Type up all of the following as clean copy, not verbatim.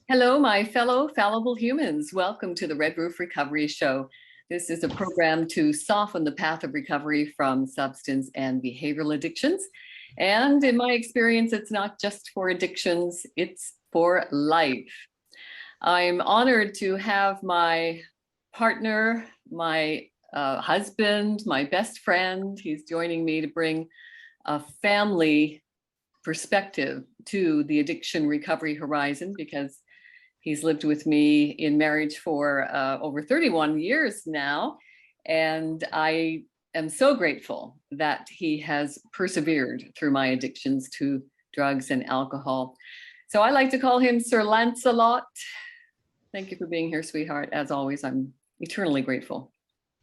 Hello, my fellow fallible humans. Welcome to the Red Roof Recovery Show. This is a program to soften the path of recovery from substance and behavioral addictions. And in my experience, it's not just for addictions, it's for life. I'm honored to have my partner, my husband, my best friend. He's joining me to bring a family perspective to the addiction recovery horizon, because he's lived with me in marriage for over 31 years now. And I am so grateful that he has persevered through my addictions to drugs and alcohol. So I like to call him Sir Lancelot. Thank you for being here, sweetheart. As always, I'm eternally grateful.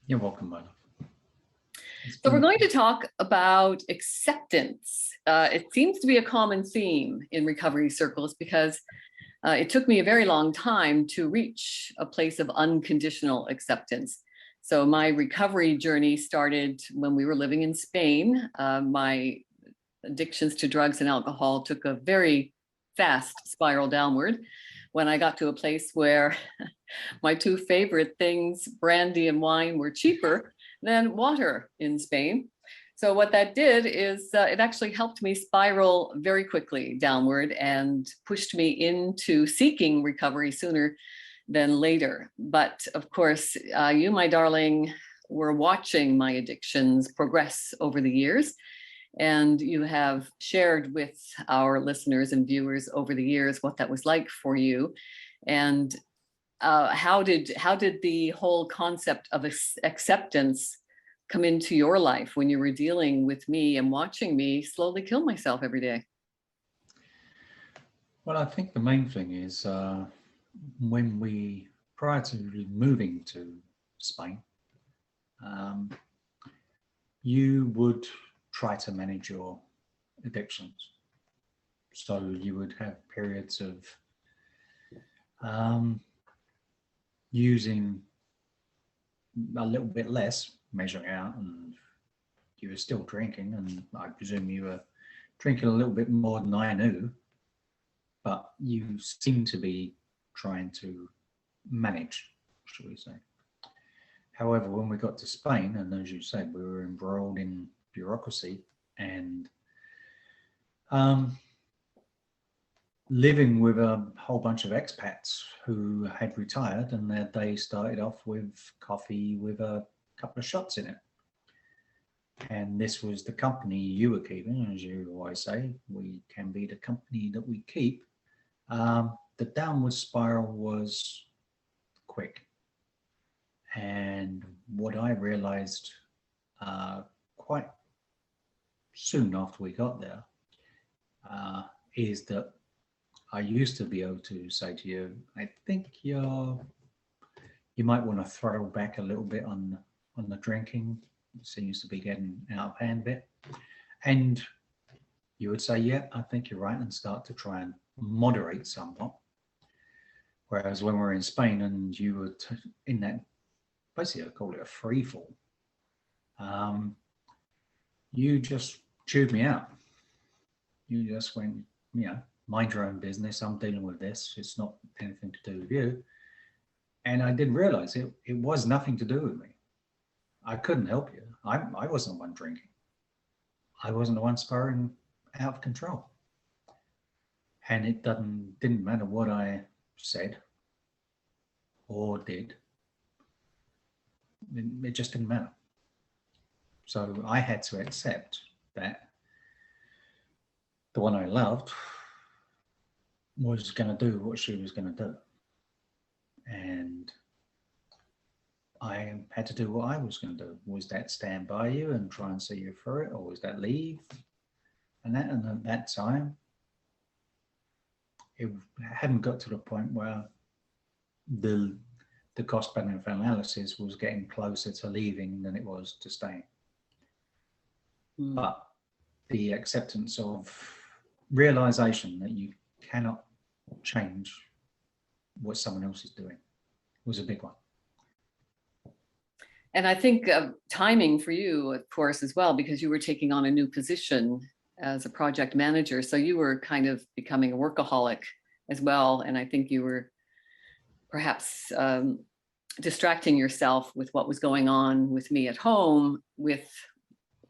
You're welcome, my love. So we're going to talk about acceptance. It seems to be a common theme in recovery circles because it took me a very long time to reach a place of unconditional acceptance. So my recovery journey started when we were living in Spain. My addictions to drugs and alcohol took a very fast spiral downward when I got to a place where my two favorite things, brandy and wine, were cheaper than water in Spain. So what that did is it actually helped me spiral very quickly downward and pushed me into seeking recovery sooner than later. But of course, you, my darling, were watching my addictions progress over the years. And you have shared with our listeners and viewers over the years what that was like for you. And how did the whole concept of acceptance come into your life when you were dealing with me and watching me slowly kill myself every day? Well, I think the main thing is prior to moving to Spain, you would try to manage your addictions. So you would have periods of using a little bit less, measuring out, and you were still drinking, and I presume you were drinking a little bit more than I knew, but you seem to be trying to manage, shall we say. However, when we got to Spain, and as you said, we were embroiled in bureaucracy and living with a whole bunch of expats who had retired, and their day started off with coffee with a couple of shots in it. And this was the company you were keeping. As you always say, we can be the company that we keep. The downward spiral was quick. And what I realized quite soon after we got there is that I used to be able to say to you, I think you might want to throttle back a little bit on the drinking. It seems to be getting out of hand a bit. And you would say, yeah, I think you're right, and start to try and moderate somewhat. Whereas when we're in Spain and you were in that, basically I call it a free fall, you just chewed me out. You just went, mind your own business. I'm dealing with this. It's not anything to do with you. And I didn't realize it was nothing to do with me. I couldn't help you. I wasn't the one drinking. I wasn't the one spiraling out of control. And it didn't matter what I said or did. It just didn't matter. So I had to accept that the one I loved was going to do what she was going to do. And I had to do what I was going to do. Was that stand by you and try and see you through it, or was that leave? And at that time, it hadn't got to the point where the cost benefit analysis was getting closer to leaving than it was to staying. But the acceptance of realization that you cannot change what someone else is doing was a big one. And I think timing for you, of course, as well, because you were taking on a new position as a project manager. So you were kind of becoming a workaholic as well. And I think you were perhaps distracting yourself with what was going on with me at home with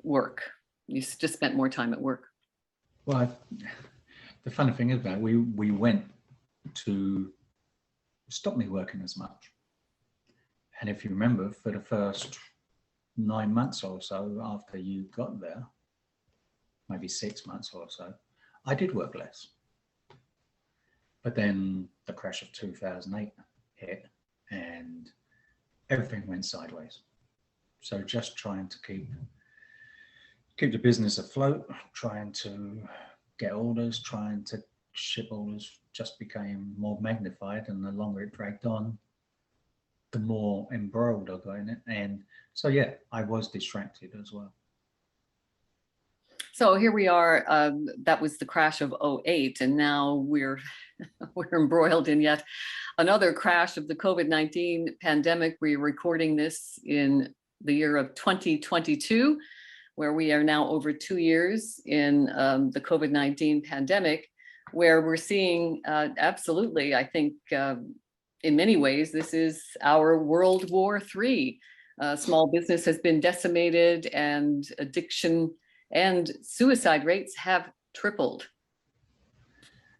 work. You just spent more time at work. Well, the funny thing is that we went to stop me working as much. And if you remember, for the first 9 months or so after you got there, maybe 6 months or so, I did work less. But then the crash of 2008 hit and everything went sideways. So just trying to keep the business afloat, trying to get orders, trying to ship orders just became more magnified, and the longer it dragged on, the more embroiled I got in it. And so, yeah, I was distracted as well. So here we are, that was the crash of 2008, and now we're embroiled in yet another crash of the COVID-19 pandemic. We're recording this in the year of 2022, where we are now over 2 years in the COVID-19 pandemic, where we're seeing absolutely, I think, in many ways, this is our World War III. Small business has been decimated, and addiction and suicide rates have tripled.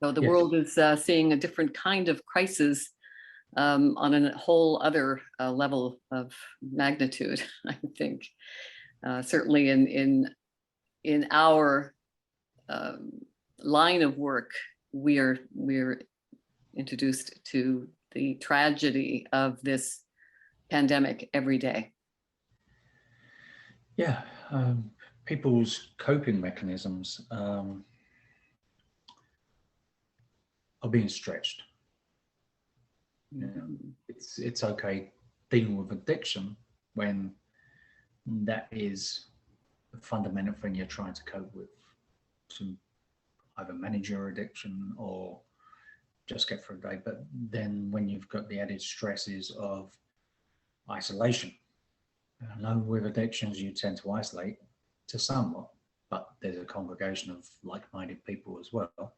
So the world is seeing a different kind of crisis on a whole other level of magnitude, I think. Certainly in our line of work, we're introduced to the tragedy of this pandemic every day. Yeah, people's coping mechanisms are being stretched. You know, it's okay dealing with addiction when that is the fundamental thing you're trying to cope with, to either manage your addiction or just get through the day. But then when you've got the added stresses of isolation, I know with addictions you tend to isolate to somewhat, but there's a congregation of like-minded people as well.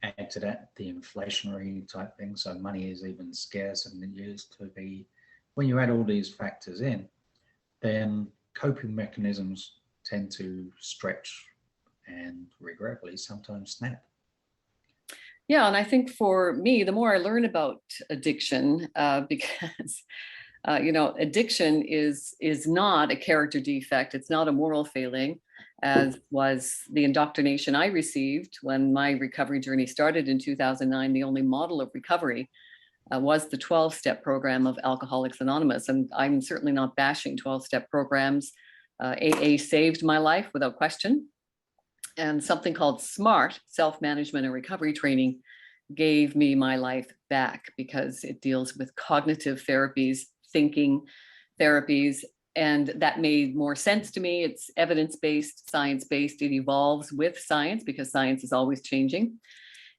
Add to that the inflationary type thing, so money is even scarcer than it used to be. When you add all these factors in, then coping mechanisms tend to stretch and regretfully sometimes snap. Yeah, and I think for me, the more I learn about addiction, because addiction is not a character defect. It's not a moral failing, as was the indoctrination I received when my recovery journey started in 2009. The only model of recovery was the 12-step program of Alcoholics Anonymous. And I'm certainly not bashing 12-step programs. AA saved my life without question. And something called SMART, self-management and recovery training, gave me my life back, because it deals with cognitive therapies, thinking therapies, and that made more sense to me. It's evidence-based, science-based. It evolves with science because science is always changing.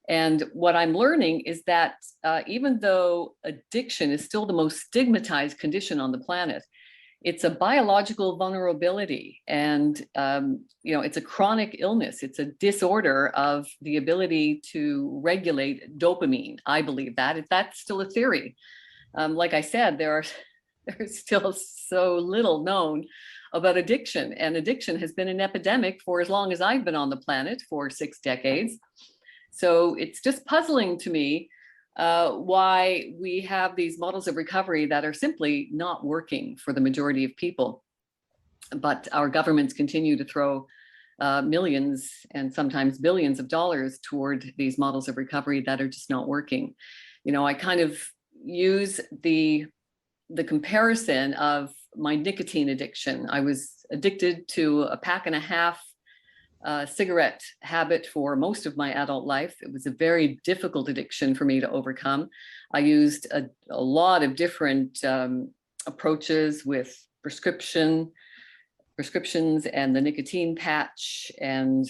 And what I'm learning is that even though addiction is still the most stigmatized condition on the planet, it's a biological vulnerability, and it's a chronic illness. It's a disorder of the ability to regulate dopamine. I believe that. That's still a theory. Like I said, there's still so little known about addiction, and addiction has been an epidemic for as long as I've been on the planet, for 6 decades. So it's just puzzling to me why we have these models of recovery that are simply not working for the majority of people. But our governments continue to throw millions and sometimes billions of dollars toward these models of recovery that are just not working. I kind of use the comparison of my nicotine addiction. I was addicted to a pack and a half cigarette habit for most of my adult life. It was a very difficult addiction for me to overcome. I used a lot of different approaches with prescriptions and the nicotine patch, and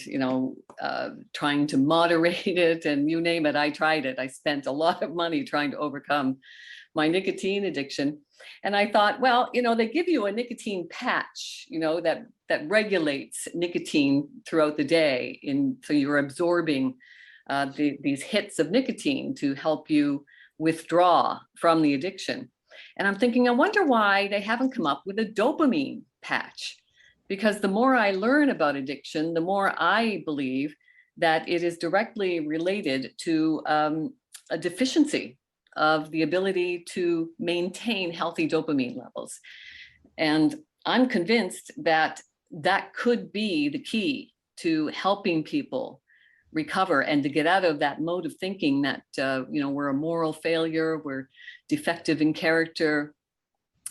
trying to moderate it, and you name it, I tried it. I spent a lot of money trying to overcome my nicotine addiction. And I thought, well, they give you a nicotine patch, that regulates nicotine throughout the day. So you're absorbing these hits of nicotine to help you withdraw from the addiction. And I'm thinking, I wonder why they haven't come up with a dopamine patch. Because the more I learn about addiction, the more I believe that it is directly related to a deficiency of the ability to maintain healthy dopamine levels. And I'm convinced that that could be the key to helping people recover and to get out of that mode of thinking that, we're a moral failure, we're defective in character,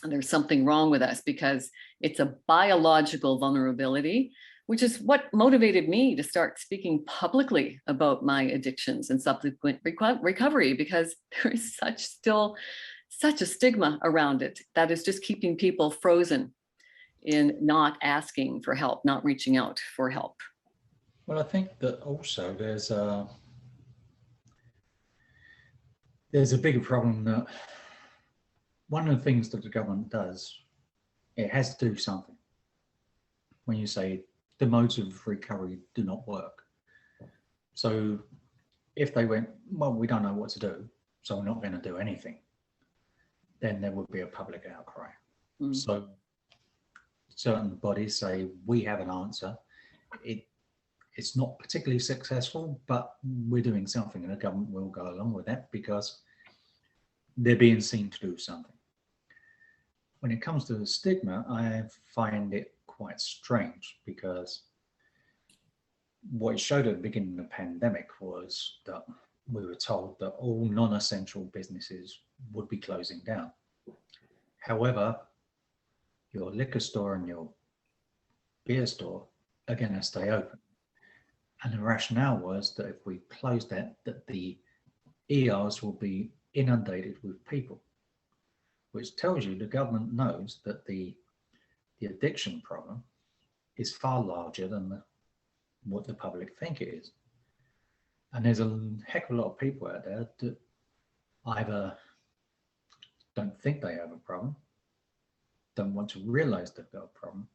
and there's something wrong with us, because it's a biological vulnerability, which is what motivated me to start speaking publicly about my addictions and subsequent recovery, because there is still such a stigma around it that is just keeping people frozen in not asking for help, not reaching out for help. Well, I think that also there's a bigger problem that one of the things that the government does, it has to do something. When you say the modes of recovery do not work. So if they went, well, we don't know what to do, so we're not going to do anything, then there would be a public outcry. Mm. So certain bodies say, we have an answer. It's not particularly successful, but we're doing something, and the government will go along with that because they're being seen to do something. When it comes to the stigma, I find it quite strange, because what it showed at the beginning of the pandemic was that we were told that all non-essential businesses would be closing down. However, your liquor store and your beer store are going to stay open. And the rationale was that if we close that the ERs will be inundated with people, which tells you the government knows that the addiction problem is far larger than what the public think it is. And there's a heck of a lot of people out there that either don't think they have a problem, don't want to realize they've got a problem,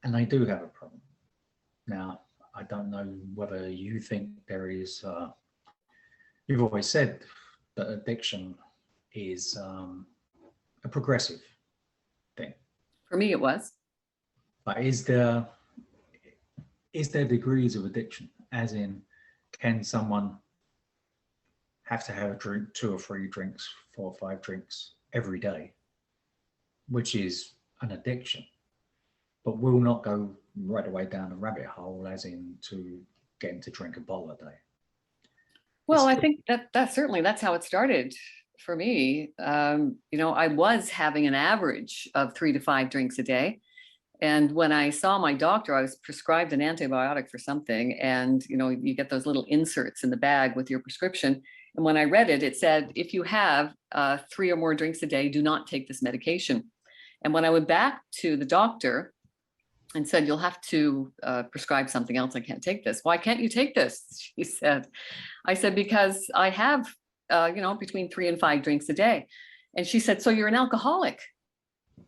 and they do have a problem. Now, I don't know whether you think there is, you've always said that addiction is a progressive thing. For me, it was. But is there degrees of addiction? As in, can someone have to have a drink, 2 or 3 drinks, 4 or 5 drinks every day, which is an addiction, but will not go right away down the rabbit hole, as in to getting to drink a bottle a day? Well, I think that's certainly, that's how it started for me. I was having an average of 3 to 5 drinks a day. And when I saw my doctor, I was prescribed an antibiotic for something. And, you get those little inserts in the bag with your prescription. And when I read it, it said, if you have 3 or more drinks a day, do not take this medication. And when I went back to the doctor and said, you'll have to prescribe something else, I can't take this. Why can't you take this? She said. I said, because I have, between 3 and 5 drinks a day. And she said, so you're an alcoholic?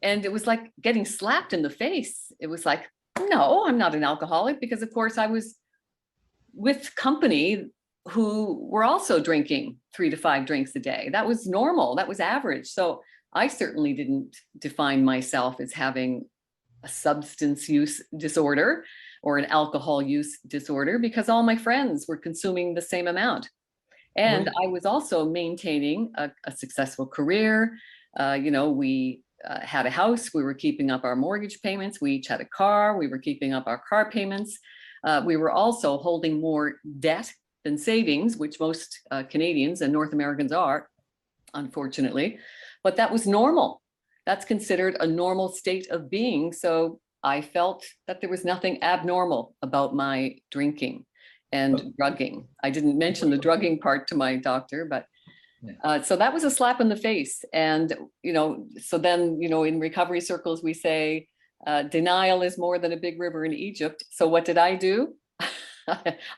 And it was like getting slapped in the face. It was like, no, I'm not an alcoholic, because of course I was with company who were also drinking 3 to 5 drinks a day. That was normal. That was average. So I certainly didn't define myself as having a substance use disorder or an alcohol use disorder, because all my friends were consuming the same amount. And I was also maintaining a successful career. We had a house, we were keeping up our mortgage payments, we each had a car, we were keeping up our car payments. We were also holding more debt than savings, which most Canadians and North Americans are, unfortunately. But that was normal. That's considered a normal state of being. So I felt that there was nothing abnormal about my drinking and drugging. I didn't mention the drugging part to my doctor, but so that was a slap in the face. And, so then, in recovery circles, we say, denial is more than a big river in Egypt. So what did I do?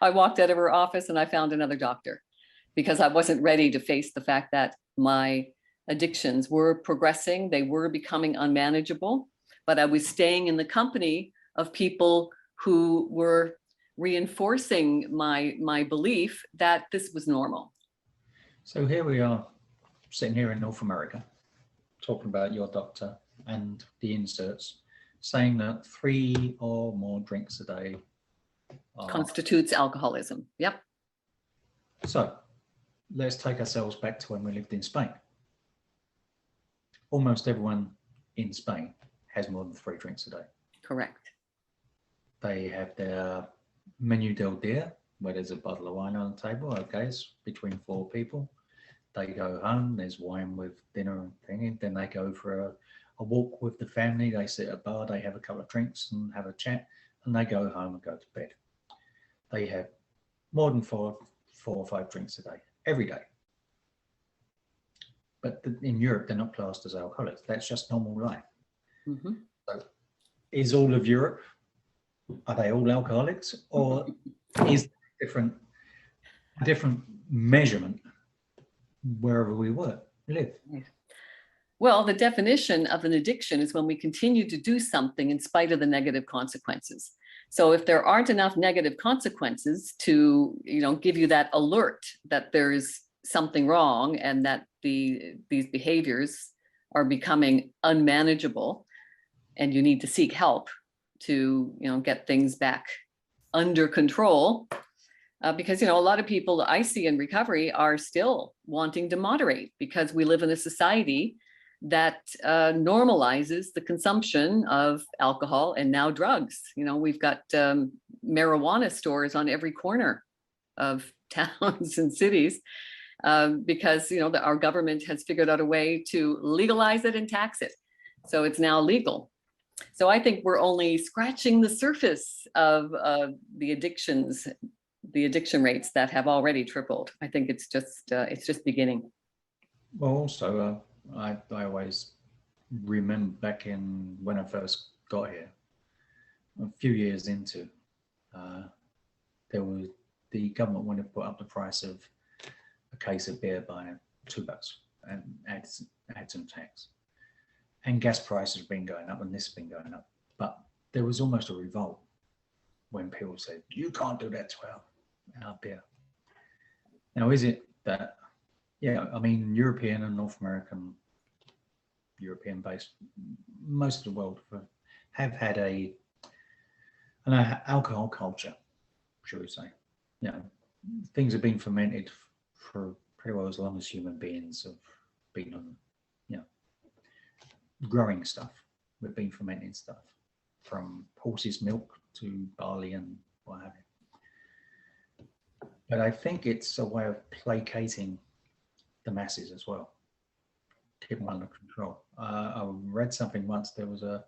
I walked out of her office and I found another doctor, because I wasn't ready to face the fact that my addictions were progressing. They were becoming unmanageable, but I was staying in the company of people who were reinforcing my belief that this was normal. So here we are sitting here in North America, talking about your doctor and the inserts, saying that 3 or more drinks a day Constitutes alcoholism. Yep. So let's take ourselves back to when we lived in Spain. Almost everyone in Spain has more than 3 drinks a day. Correct. They have their menu del dia, where there's a bottle of wine on the table. Okay, it's between 4 people. They go home, there's wine with dinner and thing. Then they go for a walk with the family. They sit at a bar, they have a couple of drinks and have a chat, and they go home and go to bed. They have more than 4 or 5 drinks a day, every day. But in Europe, they're not classed as alcoholics. That's just normal life. Mm-hmm. So is all of Europe, are they all alcoholics, or is different measurement wherever we live? Well, the definition of an addiction is when we continue to do something in spite of the negative consequences. So if there aren't enough negative consequences to, give you that alert that there's something wrong and that these behaviors are becoming unmanageable and you need to seek help to, get things back under control, because, a lot of people that I see in recovery are still wanting to moderate because we live in a society that normalizes the consumption of alcohol and now drugs. We've got marijuana stores on every corner of towns and cities because, our government has figured out a way to legalize it and tax it. So it's now legal. So I think we're only scratching the surface of the addiction rates that have already tripled. I think it's just beginning. Well, also, I always remember back in when I first got here, a few years into, the government wanted to put up the price of a case of beer by $2 and add some tax. And gas prices have been going up and this has been going up. But there was almost a revolt when people said, you can't do that to our beer. Now, is it that, European and North American, European-based, most of the world have had an alcohol culture, shall we say. Things have been fermented for pretty well as long as human beings have been on, growing stuff. We've been fermenting stuff from horse's milk to barley and what have you. But I think it's a way of placating the masses as well, keeping them under control. I read something once. There was a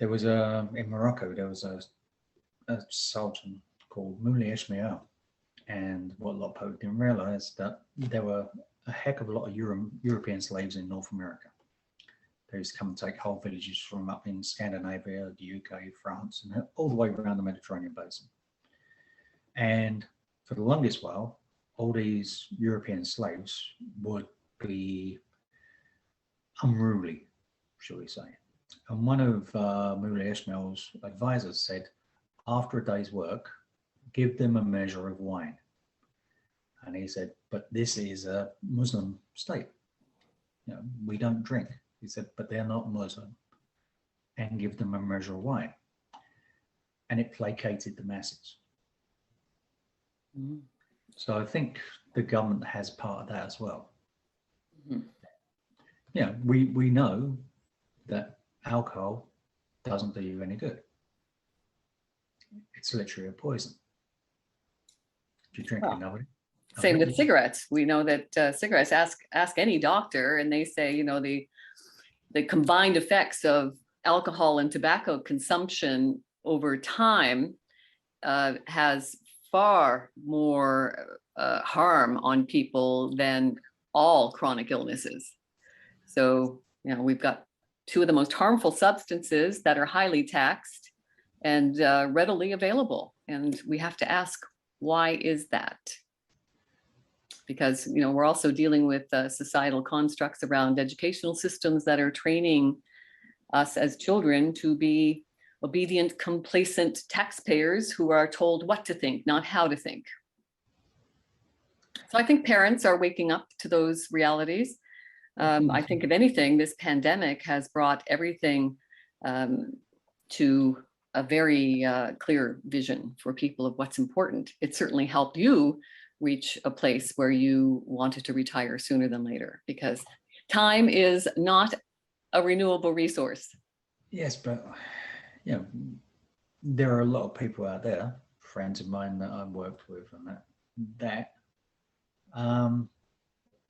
in Morocco. There was a sultan called Moulay Ismail, and what a lot of people didn't realize that there were a heck of a lot of European slaves in North America. They used to come and take whole villages from up in Scandinavia, the UK, France, and all the way around the Mediterranean basin. And for the longest while, all these European slaves would be unruly, shall we say. And one of Moulay Ismail's advisors said, after a day's work, give them a measure of wine. And he said, but this is a Muslim state. We don't drink. He said, but they're not Muslim. And give them a measure of wine. And it placated the masses. Mm-hmm. So I think the government has part of that as well. Mm-hmm. We know that alcohol doesn't do you any good. It's literally a poison. Do you drink it, nobody? Same with cigarettes. We know that cigarettes, ask any doctor, and they say, the combined effects of alcohol and tobacco consumption over time has far more harm on people than all chronic illnesses. So, we've got 2 of the most harmful substances that are highly taxed and readily available. And we have to ask, why is that? Because, we're also dealing with societal constructs around educational systems that are training us as children to be obedient, complacent taxpayers who are told what to think, not how to think. So I think parents are waking up to those realities. I think if anything, this pandemic has brought everything to a very clear vision for people of what's important. It certainly helped you reach a place where you wanted to retire sooner than later, because time is not a renewable resource. Yes, but you know, there are a lot of people out there, friends of mine that I've worked with, and that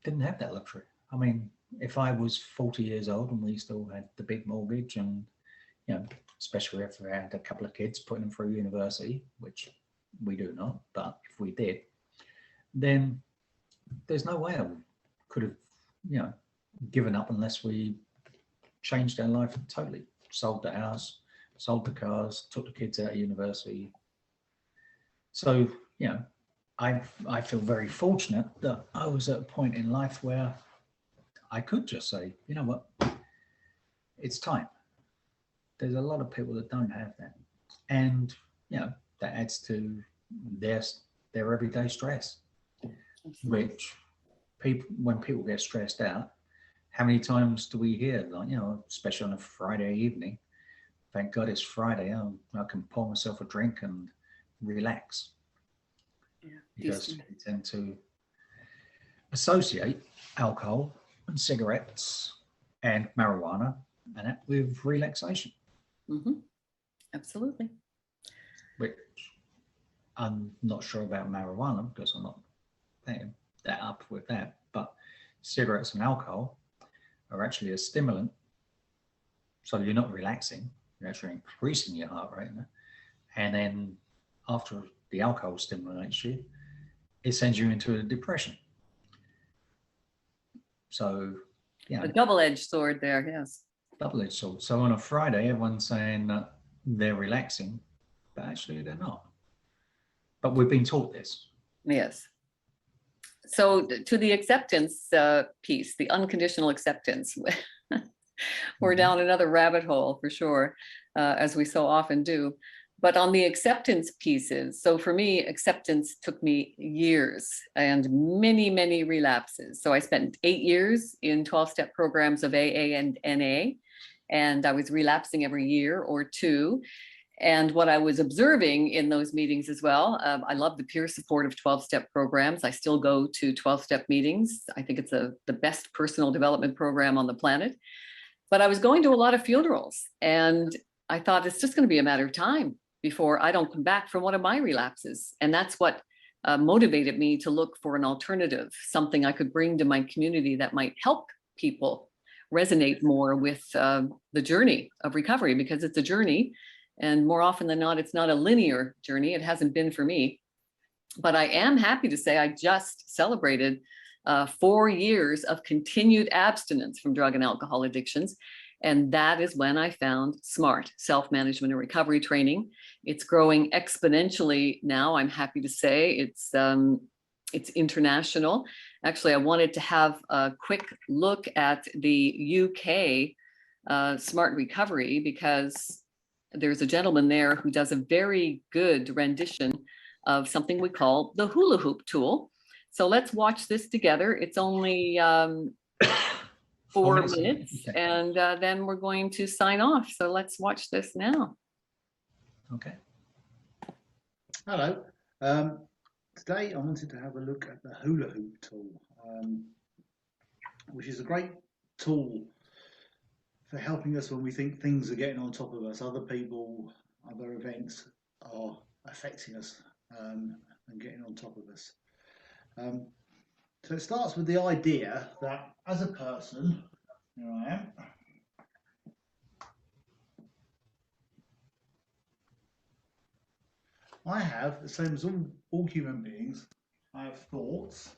didn't have that luxury. I mean, if I was 40 years old and we still had the big mortgage, and especially if we had a couple of kids putting them through university, which we do not, but if we did, then there's no way I could have, given up unless we changed our life totally. Sold the house, sold the cars, took the kids out of university. So, I feel very fortunate that I was at a point in life where I could just say, you know what, it's time. There's a lot of people that don't have that. And, that adds to their everyday stress, which when people get stressed out, how many times do we hear, like, especially on a Friday evening, thank God it's Friday, I can pour myself a drink and relax. Yeah, because we tend to associate alcohol and cigarettes and marijuana and that with relaxation. Mm-hmm. Absolutely. Which I'm not sure about marijuana because I'm not that up with that. But cigarettes and alcohol are actually a stimulant. So you're not relaxing, you're actually increasing your heart rate. And then after the alcohol stimulates you, it sends you into a depression. So, a double-edged sword there, yes. Double-edged sword. So on a Friday, everyone's saying that they're relaxing, but actually they're not. But we've been taught this. Yes. So to the acceptance piece, the unconditional acceptance, we're down another rabbit hole for sure, as we so often do. But on the acceptance pieces, so for me, acceptance took me years and many, many relapses. So I spent 8 years in 12-step programs of AA and NA, and I was relapsing every year or two. And what I was observing in those meetings as well, I love the peer support of 12-step programs. I still go to 12-step meetings. I think it's the best personal development program on the planet. But I was going to a lot of funerals, and I thought it's just going to be a matter of time before I don't come back from one of my relapses. And that's what motivated me to look for an alternative, something I could bring to my community that might help people resonate more with the journey of recovery, because it's a journey. And more often than not, it's not a linear journey. It hasn't been for me. But I am happy to say I just celebrated 4 years of continued abstinence from drug and alcohol addictions. And that is when I found SMART, self-management and recovery training. It's growing exponentially now. I'm happy to say it's international. Actually, I wanted to have a quick look at the UK SMART recovery, because there's a gentleman there who does a very good rendition of something we call the hula hoop tool. So let's watch this together. It's only 4 minutes, and then we're going to sign off. So let's watch this now. Okay. Hello. Today I wanted to have a look at the hula hoop tool, which is a great tool for helping us when we think things are getting on top of us, other people, other events are affecting us and getting on top of us. So it starts with the idea that as a person, here I am, I have, the same as all human beings, I have thoughts,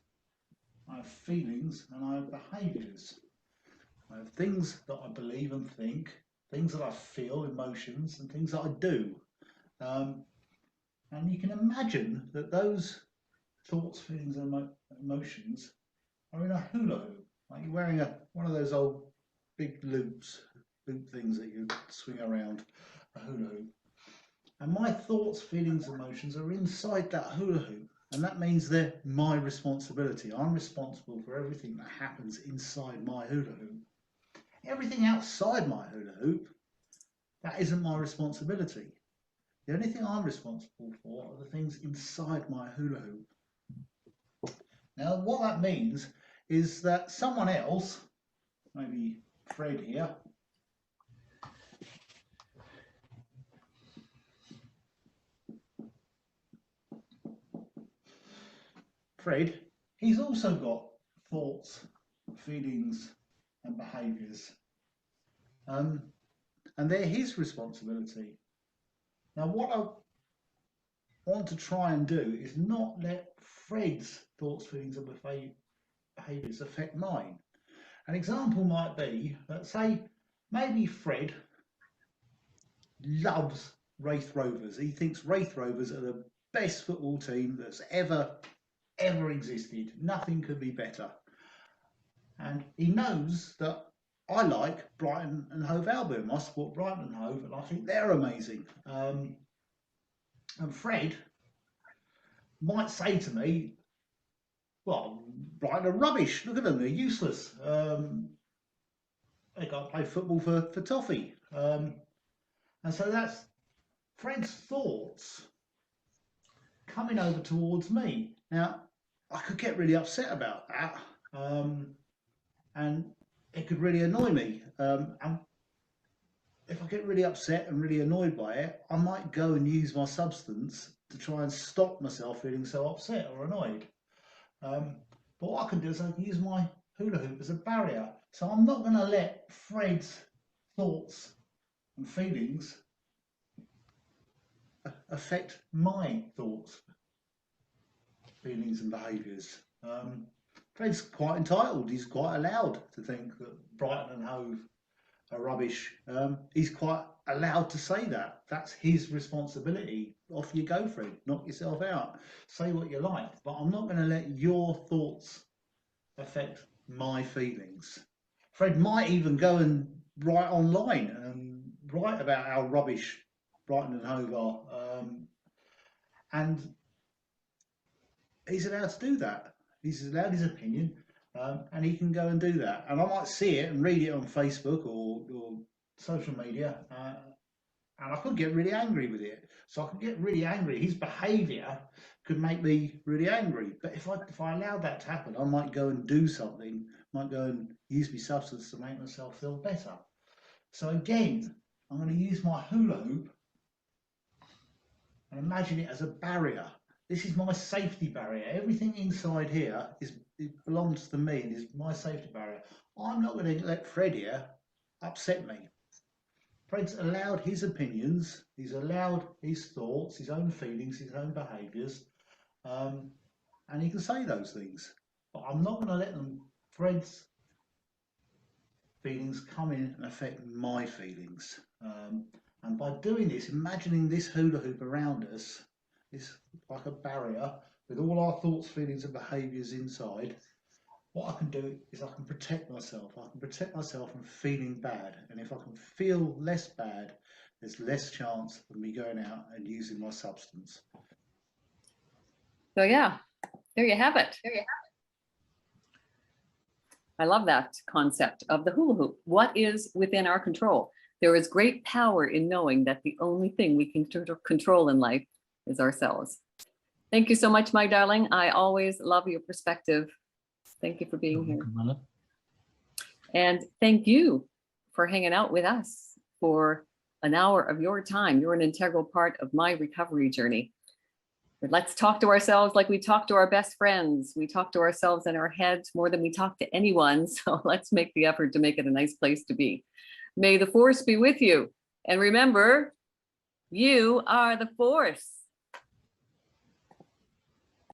I have feelings, and I have behaviours. I have things that I believe and think, things that I feel, emotions, and things that I do. And you can imagine that those thoughts, feelings, and emotions are in a hula hoop. Like you're wearing one of those old big loop things that you swing around. a hula hoop. And my thoughts, feelings, emotions are inside that hula hoop. And that means they're my responsibility. I'm responsible for everything that happens inside my hula hoop. Everything outside my hula hoop, that isn't my responsibility. The only thing I'm responsible for are the things inside my hula hoop. Now, what that means is that someone else, maybe Fred here, Fred, he's also got thoughts, feelings, and behaviours. And they're his responsibility. Now, what I want to try and do is not let Fred's thoughts, feelings, and behaviours affect mine. An example might be that, say, maybe Fred loves Wraith Rovers. He thinks Wraith Rovers are the best football team that's ever existed. Nothing could be better. And he knows that I like Brighton and Hove Albion. I support Brighton and Hove, and I think they're amazing. And Fred might say to me, well, Brighton are rubbish. Look at them, they're useless. They can't play football for toffee. And so that's Fred's thoughts coming over towards me. Now, I could get really upset about that. And it could really annoy me. And if I get really upset and really annoyed by it, I might go and use my substance to try and stop myself feeling so upset or annoyed. But what I can do is I can use my hula hoop as a barrier. So I'm not going to let Fred's thoughts and feelings affect my thoughts, feelings and behaviours. Fred's quite entitled. He's quite allowed to think that Brighton and Hove are rubbish. He's quite allowed to say that. That's his responsibility. Off you go, Fred. Knock yourself out. Say what you like. But I'm not going to let your thoughts affect my feelings. Fred might even go and write online and write about how rubbish Brighton and Hove are. And he's allowed to do that. He's allowed his opinion, and he can go and do that. And I might see it and read it on Facebook or social media, and I could get really angry with it. So I could get really angry. His behaviour could make me really angry. But if I allowed that to happen, I might go and do something, might go and use my substance to make myself feel better. So again, I'm going to use my hula hoop and imagine it as a barrier. This is my safety barrier. Everything inside here it belongs to me and is my safety barrier. I'm not going to let Fred here upset me. Fred's allowed his opinions, he's allowed his thoughts, his own feelings, his own behaviours, and he can say those things. But I'm not going to let Fred's feelings come in and affect my feelings. And by doing this, imagining this hula hoop around us is like a barrier with all our thoughts, feelings and behaviours inside. What I can do is I can protect myself. I can protect myself from feeling bad. And if I can feel less bad, there's less chance of me going out and using my substance. So yeah, there you have it. I love that concept of the hula hoop. What is within our control? There is great power in knowing that the only thing we can control in life is ourselves. Thank you so much, my darling. I always love your perspective. Thank you for being here. And thank you for hanging out with us for an hour of your time. You're an integral part of my recovery journey. But let's talk to ourselves like we talk to our best friends. We talk to ourselves in our heads more than we talk to anyone. So let's make the effort to make it a nice place to be. May the force be with you. And remember, you are the force.